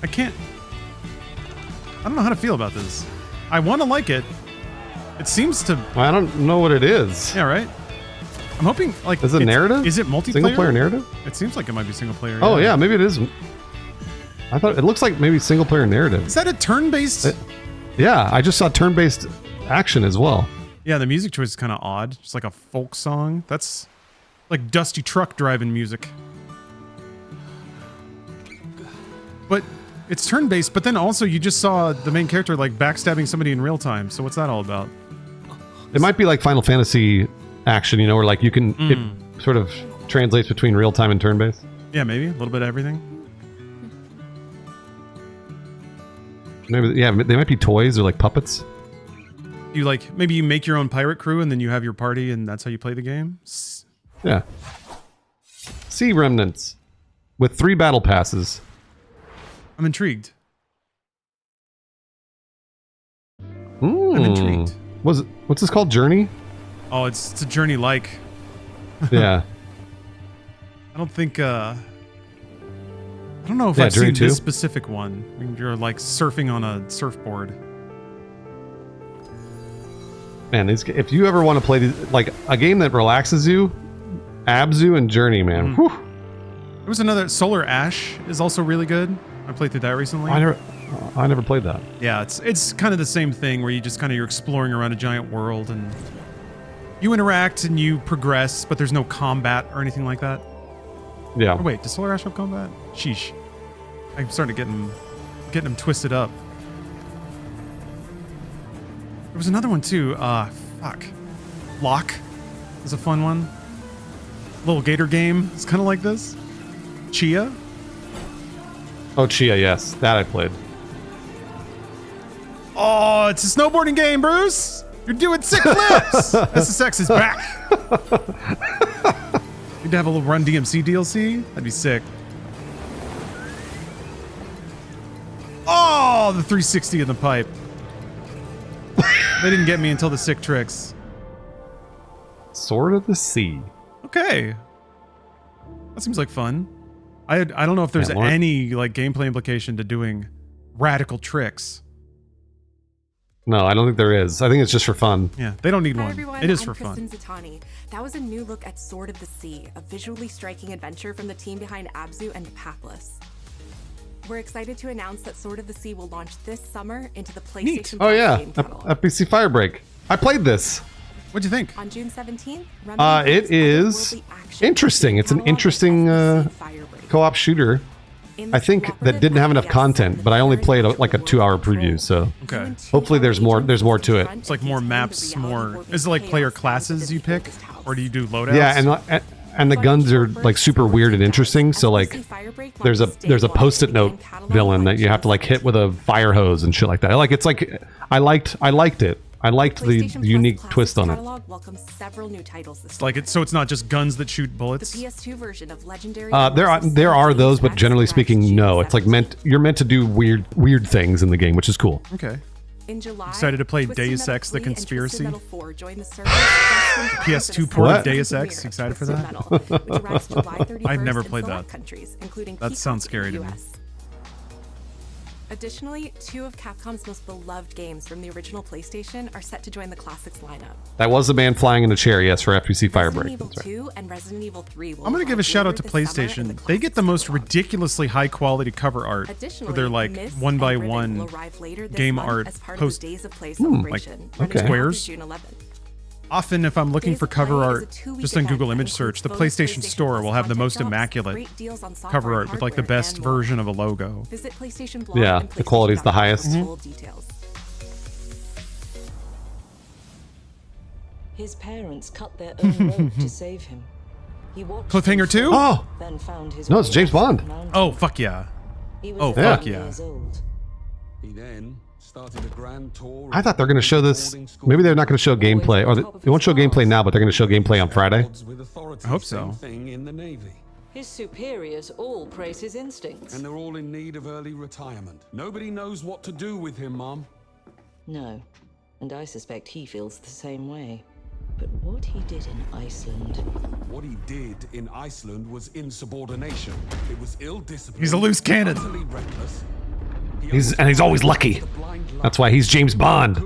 I can't... I don't know how to feel about this. I want to like it. It seems to... I don't know what it is. Yeah, right? I'm hoping, like... Is it narrative? Is it multiplayer? Single player narrative? It seems like it might be single player. Oh, yeah, maybe it is. I thought it looks like maybe single player narrative. Is that a turn-based? Yeah, I just saw turn-based action as well. Yeah, the music choice is kind of odd. It's like a folk song. That's like dusty truck driving music. But it's turn-based, but then also you just saw the main character like backstabbing somebody in real time. So what's that all about? It might be like Final Fantasy action, you know, where like you can, it sort of translates between real time and turn-based. Yeah, maybe. A little bit of everything. Maybe, yeah, they might be toys or like puppets. You like, maybe you make your own pirate crew and then you have your party and that's how you play the game? Yeah. Sea Remnants with 3 battle passes. I'm intrigued. I'm intrigued. What's this called? Journey? Oh, it's a journey-like. Yeah. I don't think, I don't know if I've seen this specific one. I mean, you're like surfing on a surfboard. Man, if you ever want to play like a game that relaxes you, Abzu and Journey, man. Whew. There was another Solar Ash is also really good. I played through that recently. I never played that. Yeah, it's kind of the same thing where you just kind of you're exploring around a giant world and you interact and you progress, but there's no combat or anything like that. Yeah. Oh, wait, does Solar Ash have combat? Sheesh. I'm starting to getting them twisted up. There was another one too. Fuck. Lock is a fun one. Little gator game. It's kind of like this. Chia. Oh, Chia, yes. That I played. Oh, it's a snowboarding game, Bruce. You're doing sick flips. SSX is back. Need to have a little Run DMC DLC. That'd be sick. Oh, the 360 in the pipe. They didn't get me until the sick tricks. Sword of the Sea. Okay. That seems like fun. I don't know if there's any like gameplay implication to doing radical tricks. No, I don't think there is. I think it's just for fun. Yeah, they don't need Hi one. everyone, It is I'm for fun. Kristen Zatani. That was a new look at Sword of the Sea, a visually striking adventure from the team behind Abzu and Pathless. We're excited to announce that Sword of the Sea will launch this summer into the PlayStation Oh yeah, game catalog. FBC Firebreak. I played this. What'd you think? On June 17th, It is interesting. It's an interesting co-op shooter. I think that didn't have enough content, but I only played like a 2-hour preview, so Okay. hopefully there's more to it. It's like more maps, more. Is it like player classes you pick, or do you do loadouts? Yeah, and the guns are like super weird and interesting. So like, there's a post-it note villain that you have to like hit with a fire hose and shit like that. Like it's like I liked it. I liked the unique twist on it. Several new titles this It's like it's so it's not just guns that shoot bullets. The PS2 version of Legendary. There are those, but generally speaking, no. It's like you're meant to do weird things in the game, which is cool. Okay. In July, Excited to play Twisted Deus Metal Ex: The 3 and Conspiracy. Twisted Metal 4 join the service just in time PS2 for the port of Sunday Deus premiere Ex. of Excited for Twisted that? Metal, which arrives July 31st I've never in played select that. countries, including That key sounds countries scary in to the me. US. Additionally, 2 of Capcom's most beloved games from the original PlayStation are set to join the Classics lineup. That was the man flying in a chair, yes, for FBC Resident Firebreak. Evil That's right. 2 and Resident Evil 3 will I'm gonna give a launch shout out to later this summer in the PlayStation. They get the most ridiculously high quality cover art for Additionally, their like Myst one by and Riven one will arrive later this game month art as part post of the Days of Play like celebration, running now squares. through June 11th. Often, if I'm looking Days for of Play cover is a art, two-week just on event Google that image search, the includes full PlayStation Store will have the content most drops, immaculate great deals on software cover art and with like the hardware, best and more. version of a logo. Visit PlayStation Blog Yeah, and the quality's the highest. PlayStation.com for full details. His parents cut their own road to save him. He watched Cliffhanger 2? Oh! then found his No, it's way James up the Bond. mountain. Oh, fuck yeah. He was Oh, 11 fuck yeah. years old. He then started a grand tour. I thought they're going to show this. Maybe they're not going to show gameplay, or they won't show gameplay now, but they're going to show gameplay on Friday. I hope so. Thing in the Navy. His superiors all praise his instincts. And they're all in need of early retirement. Nobody knows what to do with him, Mom. No, and I suspect he feels the same way. But what he did in Iceland... What he did in Iceland was insubordination. It was ill-disciplined. He's a loose cannon. Utterly reckless. He's always lucky. That's why he's James Bond.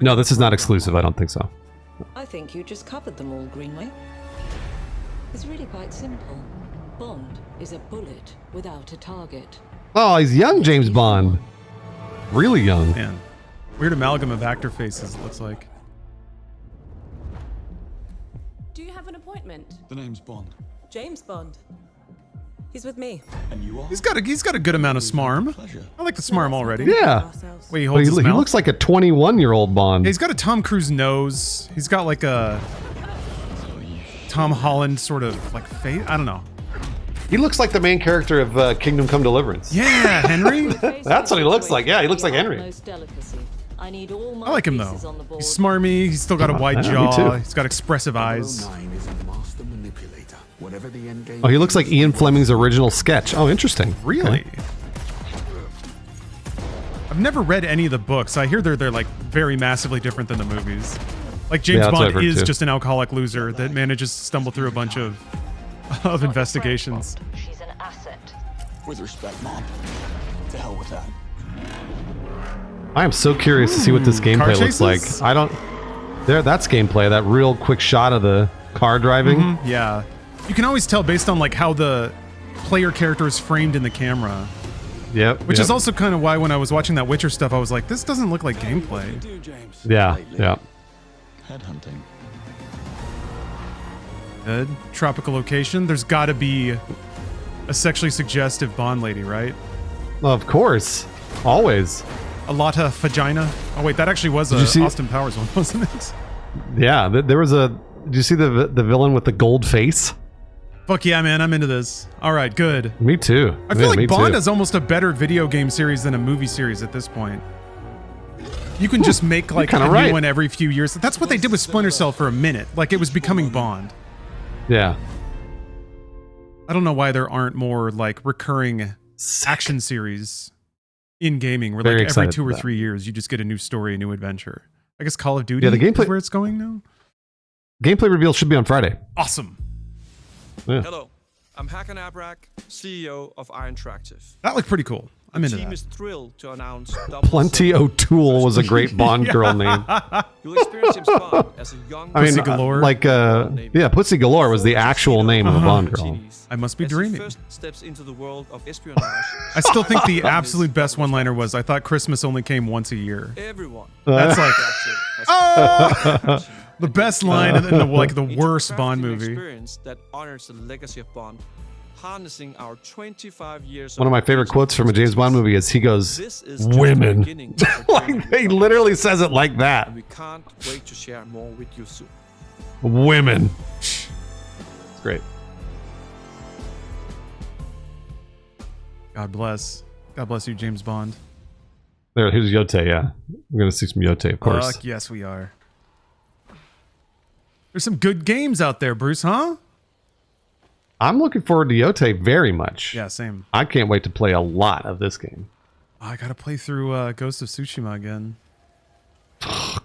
No, this is not exclusive. I don't think so. I think you just covered them all, Greenway. It's really quite simple. Bond is a bullet without a target. Oh, he's young James Bond. Really young. Man, weird amalgam of actor faces. It looks like. Do you have an appointment? The name's Bond. James Bond. He's with me. And you are? He's got a good amount of smarm. I like the smarm already. Yeah. Wait, he But holds his he mouth? looks like a 21-year-old Bond. Yeah, he's got a Tom Cruise nose. He's got like a Tom Holland sort of like face. I don't know. He looks like the main character of Kingdom Come Deliverance. Yeah, Henry. That's what he looks like. Yeah, he looks like Henry. I need all my I like him though. pieces on the board. He's smarmy. He's still got a wide Yeah, me jaw. too. He's got expressive eyes. 009 is a master manipulator. Whatever the end game. Oh, he looks like Ian Fleming's original sketch. Oh, interesting. Really? Okay. I've never read any of the books. I hear they're like very massively different than the movies. Like James Yeah, that's what I've Bond heard is too. just an alcoholic loser that manages to stumble through a bunch of investigations. She's an asset. With respect, Mom. To hell with that. I am so curious to see what this gameplay looks like. chases? I don't. That's gameplay. That real quick shot of the car driving. Yeah, you can always tell based on like how the player characters framed in the camera. Yep. Which is also kind of why when I was watching that Witcher stuff, I was like, this doesn't look like gameplay. Yeah. Yeah. Headhunting. Good. Tropical location. There's got to be a sexually suggestive Bond lady, right? Of course. Always. A Lotta Vagina. Oh, wait, that actually was a Austin Powers one, wasn't it? Yeah. There was a... Did you see the villain with the gold face? Fuck yeah, man. I'm into this. All right, good. Me too. I feel like Bond is almost a better video game series than a movie series at this point. You can just make like a new one every few years. That's what they did with Splinter Cell for a minute. Like it was becoming Bond. Yeah. I don't know why there aren't more like recurring action series in gaming where like every 2 or 3 years you just get a new story, a new adventure. I guess Call of Duty the gameplay, is where it's going now. Gameplay reveal should be on Friday. Awesome. Yeah. Hello, I'm Hakan Abrak, CEO of Iron Interactive. That looked pretty cool. I'm into that. The team is thrilled to announce Plenty O'Toole was a great Bond girl name. You'll experience James Bond as a young Pussy Galore. Yeah, Pussy Galore was the actual name of a Bond girl. I must be dreaming. First steps into the world of espionage. I still think the absolute best one-liner was, I thought Christmas only came once a year. Everyone. That's like, oh! The best line in the like the worst Bond movie. Experience that honors the legacy of Bond, harnessing our 25 years. One of my favorite quotes from a James Bond movie is he goes, "Women." Like he literally says it like that. And we can't wait to share more with you soon. Women. It's great. God bless. God bless you, James Bond. Here's Yote, yeah. We're going to see some Yote, of course. Fuck yes, we are. There's some good games out there, Bruce, huh? I'm looking forward to Yote very much. Yeah, same. I can't wait to play a lot of this game. Oh, I got to play through Ghost of Tsushima again.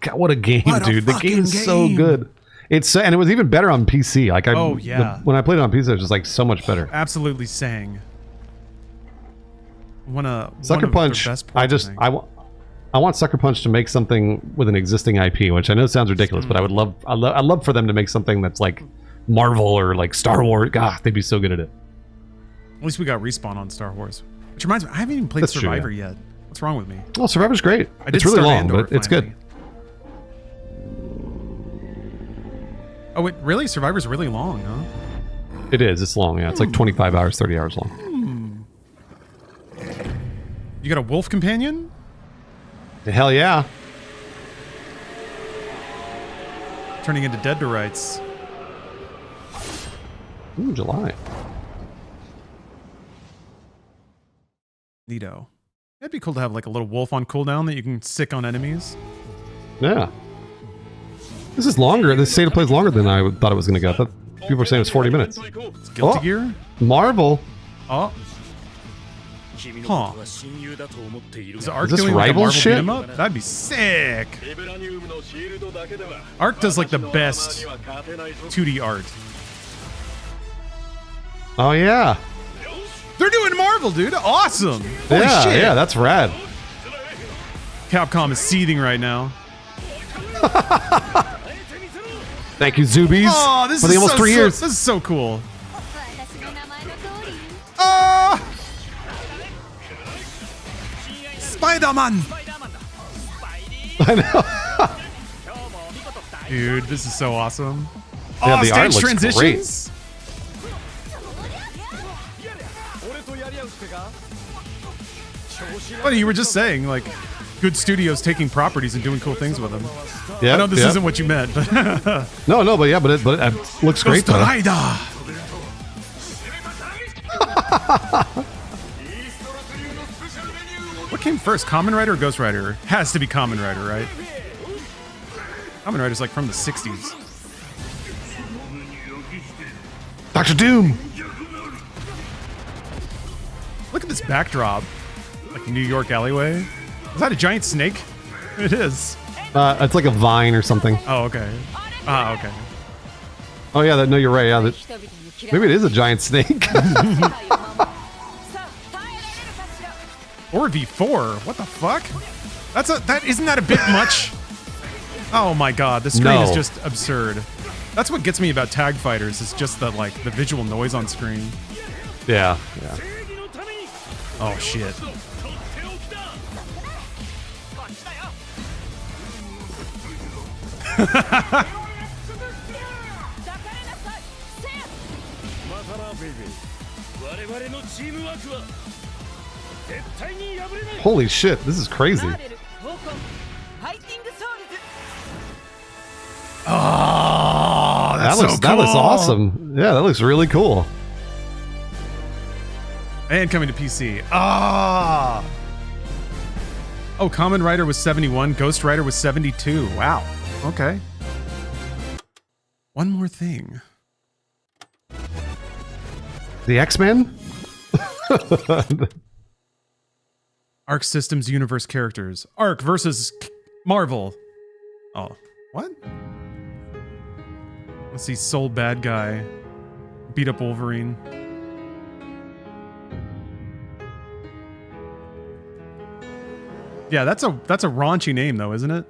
God, what a game, dude. The game is so good. And it was even better on PC. Like when I played it on PC, it was just like so much better. Absolutely sang. Sucker Punch. I want Sucker Punch to make something with an existing IP, which I know sounds ridiculous, but I'd love for them to make something that's like Marvel or like Star Wars. God, they'd be so good at it. At least we got Respawn on Star Wars. Which reminds me, I haven't even played Survivor yet. What's wrong with me? Oh, Survivor's great. It's really long, but it's good. Oh, wait, really? Survivor's really long, huh? It is. It's long, yeah. It's like 25 hours, 30 hours long. You got a wolf companion? Hell yeah. Turning into Dead to Rights. Ooh, July. Neato. It'd be cool to have like a little wolf on cooldown that you can sick on enemies. Yeah. This is longer. This state of play is longer than I thought it was going to go. I thought people were saying it was 40 minutes. It's Guilty Gear? Marvel. Oh. Huh. Is Ark this doing rival like a shit? Marvel beat 'em up? That'd be sick. Ark does like the best 2D art. Oh yeah. They're doing Marvel, dude. Awesome. Holy shit. Yeah, that's rad. Capcom is seething right now. Thank you, Zoobies, for the almost 3 years. This is so cool. Oh! Spider-Man! I know. Dude, this is so awesome. Yeah, oh, the art stage looks transitions? Funny, you were just saying, like, good studios taking properties and doing cool things with them. Yeah, I know this isn't what you meant, but no, but yeah, but it looks great though. What came first, Kamen Rider or Ghost Rider? Has to be Kamen Rider, right? Kamen Rider's like from the 60s. Dr. Doom! Look at this backdrop. Like New York alleyway. Is that a giant snake? It is. It's like a vine or something. Oh, okay. Ah, okay. Oh yeah, no, you're right. Yeah, maybe it is a giant snake. Or V4. What the fuck? Isn't that a bit much? Oh my god, the screen is just absurd. That's what gets me about tag fighters, is just the visual noise on screen. Yeah, yeah. Oh shit. Holy shit, this is crazy. Oh, that's so cool. That looks awesome. Yeah, that looks really cool. And coming to PC. Ah. Oh, Kamen Rider was 71. Ghost Rider was 72. Wow. Okay. One more thing. The X-Men? Arc Systems Universe characters. Arc versus Marvel. Oh, what? Let's see. Soul Bad Guy. Beat up Wolverine. Yeah, that's a raunchy name though, isn't it?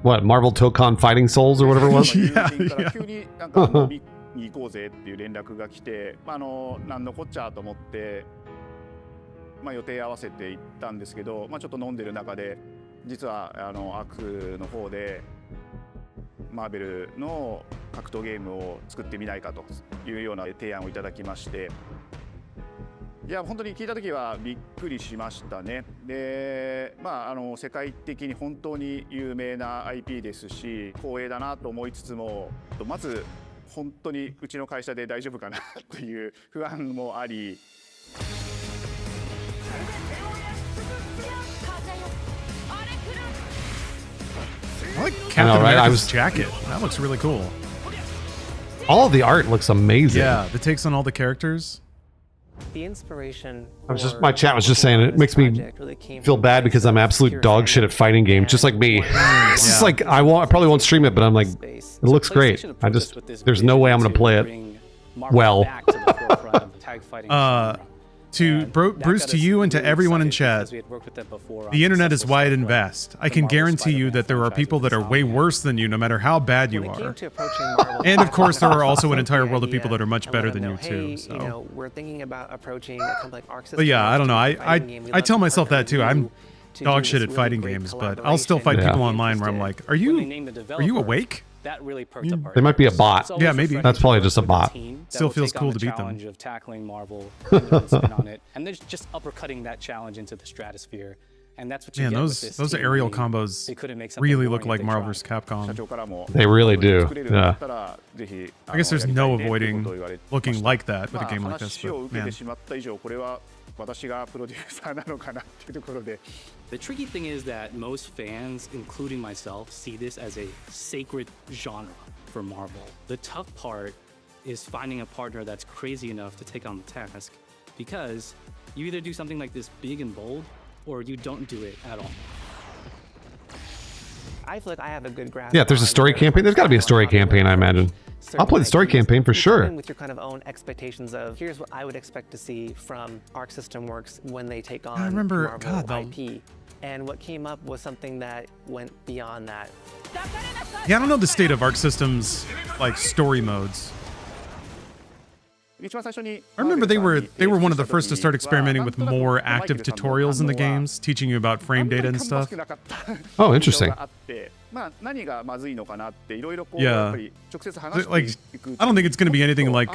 What, Marvel Tokon Fighting Souls or whatever it was? yeah. に行こうぜっていう連絡が来て、なんのこっちゃと思って、予定合わせて行ったんですけど、ちょっと飲んでる中で、実はアクの方でマーベルの格闘ゲームを作ってみないかというような提案をいただきまして、いや本当に聞いた時はびっくりしましたね。で、世界的に本当に有名な IP ですし、光栄だなと思いつつも、まず本当にうちの会社で大丈夫かなという不安もあり。I like Captain America's jacket. That looks really cool. All of the art looks amazing. Yeah, the takes on all the characters. The inspiration. My chat was just saying it makes me feel bad because I'm absolute dog shit at fighting games, just like me. It's just like I probably won't stream it, but I'm like, it looks great. There's no way I'm gonna play it well. To Bruce, to you and to everyone in chat, the internet is wide and vast. I can guarantee you that there are people that are way worse than you, no matter how bad you are. And of course, there are also an entire world of people that are much better than you too. So. We're thinking about approaching a company like Arc Systems. But yeah, I don't know. I tell myself that too. I'm dog shit at fighting games, but I'll still fight people online where I'm like, are you awake? That really perked up. They might be a bot. Yeah, maybe. That's probably just a bot. Still feels cool to beat them. Challenge of tackling Marvel and spin on it, and they're just uppercutting that challenge into the stratosphere. And that's what you get with this those team. aerial I mean, combos they couldn't make something really boring look if like they Marvel tried. vs. Capcom. They really do. Yeah. I guess there's no avoiding looking like that with a game like this. But, man. The tricky thing is that most fans, including myself, see this as a sacred genre for Marvel. The tough part is finding a partner that's crazy enough to take on the task, because you either do something like this big and bold, or you don't do it at all. I feel like I have a good grasp. Yeah, if there's a story campaign, there's got to be a story campaign, I imagine. I'll play the story campaign for sure. With your kind of own expectations of here's what I would expect to see from Arc System Works when they take on Marvel IP. And what came up was something that went beyond that. Yeah, I don't know the state of Arc Systems like story modes. I remember they were one of the first to start experimenting with more active tutorials in the games, teaching you about frame data and stuff. Oh, interesting. Yeah. Like, I don't think it's going to be anything like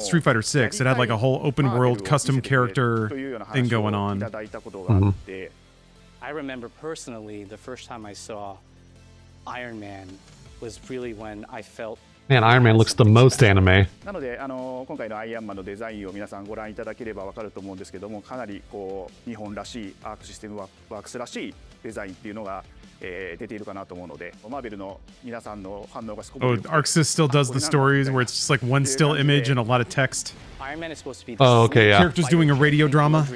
Street Fighter 6. It had like a whole open world custom character thing going on. Mm-hmm. I remember personally the first time I saw Iron Man was really when I felt. Man, Iron Man looks the most anime. なので今回のアイアンマンのデザインを皆さんご覧いただければわかると思うんですけども、かなりこう日本らしいアークシステムワークスらしいデザインっていうのが、出ているかなと思うので、マーベルの皆さんの反応がすごく。Oh, ArcSys still does the stories where it's just like one still image and a lot of text. Iron Man is supposed to be oh, okay, yeah. Characters doing a radio drama.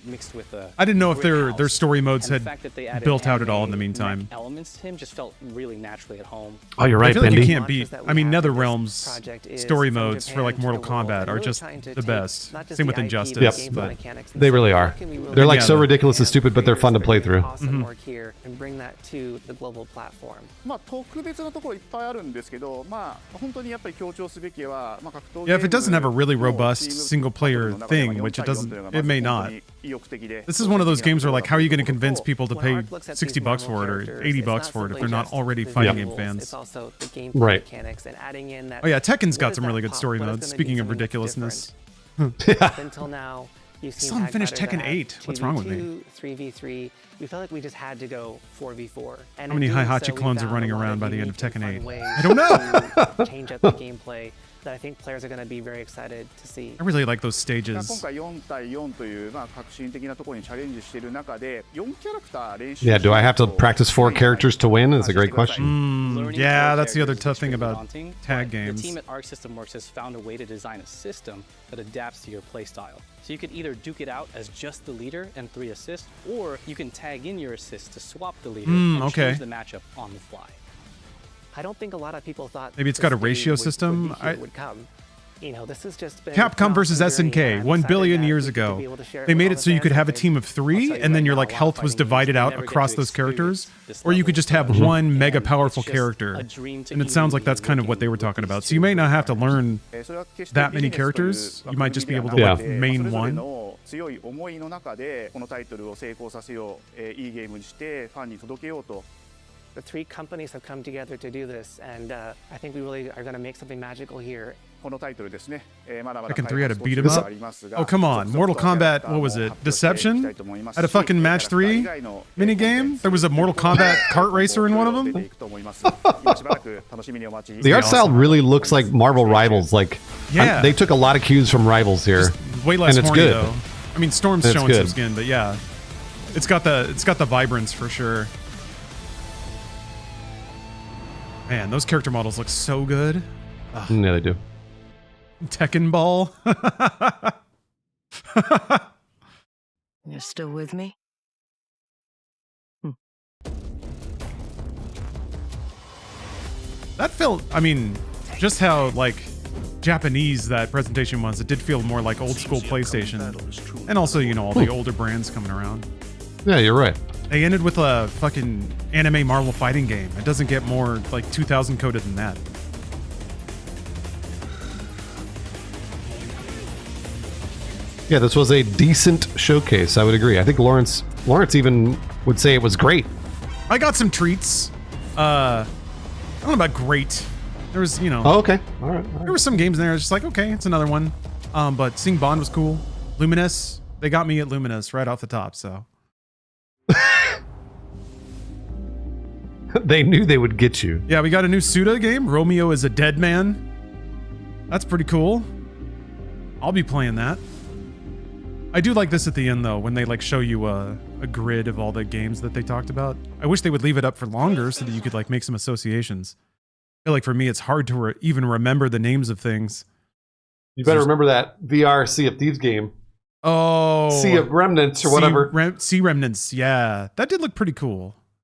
mixed with a I didn't know if brick their house. story modes And the had fact that they added built out at all in anime the meantime. mech elements to him just felt really naturally at home. Oh, you're right, I feel like you Bendy. can't beat. I mean, NetherRealm's story modes for like Mortal Kombat are just the best. Same with Injustice, but They really are. They're like so ridiculous and stupid, but they're fun to play through. Awesome work here and bring that to the global platform. まあ特別なところいっぱいあるんですけど、まあ本当にやっぱり強調すべきは、まあ格闘ゲーム yeah, if it doesn't have a really robust single-player thing, which it may not. This is one of those games where like, how are you going to convince people to pay $60 for it or $80 for it if they're not already fighting game fans? It's also the gameplay Right. mechanics and adding in that. Oh yeah, Tekken's got what some is really that good pop? story What is modes. gonna Speaking be of something ridiculousness. different? Up until now, you've seen Still haven't finished Hack Tekken Fighter 8. have What's wrong with me? 2v2, 3v3. We felt like we just had to go 4v4. And How many in doing Heihachi so, we clones are found running a lot around by the end of unique and Tekken fun 8? ways I don't know. to change up the gameplay that I think players are going to be very excited to see. I really like those 今 stages. 回4対4というまあ革新的なところにチャレンジしている中で4キャラクター練習 Yeah, do I have to practice 4 characters to win? Is a great question. Learning Yeah, four that's the other characters tough is thing extremely about daunting, tag but games. The team at Arc System Works has found a way to design a system that adapts to your playstyle. So you could either duke it out as just the leader and 3 assists, or you can tag in your assists to swap the leader and okay. change the matchup on the fly. I don't think a lot of people thought Maybe it's this got a day ratio would system. would come. You know, this has just been Capcom versus awesome journey, SNK, and 1 I'm billion excited years that we get to ago. be able to share They with made all it the so you fans could have a and team of 3, and then your like health was divided out across those characters, or you could just have one mega powerful character. And it sounds like that's kind of what they were talking about. So you may not have to learn that many characters. You might just be able to like main one. 強い思いの中でこのタイトルを成功させよう、いいゲームにしてファンに届けようと。The 3 companies have come together to do this, and I think we really are going to make something magical here. このタイトルですね。まだまだ Tekken 3 had a beat 'em up. Oh come on, Mortal Kombat. What was it? Deception? Had a fucking match 3 mini game. There was a Mortal Kombat kart racer in one of them. The art style really looks like Marvel Rivals. Like, Yeah. they took a lot of cues from Rivals here, Way less and it's horny good. though. I mean, Storm's It's showing good. some skin, but yeah, it's got the vibrance for sure. Man, those character models look so good. Yeah, they do. Tekken Ball. You're still with me? That felt, I mean, just how like Japanese that presentation was. It did feel more like old school PlayStation, and also you know all the older brands coming around. Yeah, you're right. They ended with a fucking anime Marvel fighting game. It doesn't get more like 2000 coded than that. Yeah, this was a decent showcase. I would agree. I think Lawrence even would say it was great. I got some treats. I don't know about great. There was, you know. Oh, okay. All right. There were some games in there. I was just like, okay, it's another one. But seeing Bond was cool. Luminous. They got me at Luminous right off the top. So. They knew they would get you. Yeah, we got a new Suda game. Romeo is a dead man. That's pretty cool. I'll be playing that. I do like this at the end though, when they like show you a grid of all the games that they talked about. I wish they would leave it up for longer so that you could like make some associations. I feel like for me, it's hard to even remember the names of things. You better remember that VR Sea of Thieves game. Oh, Sea of Remnants or whatever. Sea Remnants. Yeah, that did look pretty cool.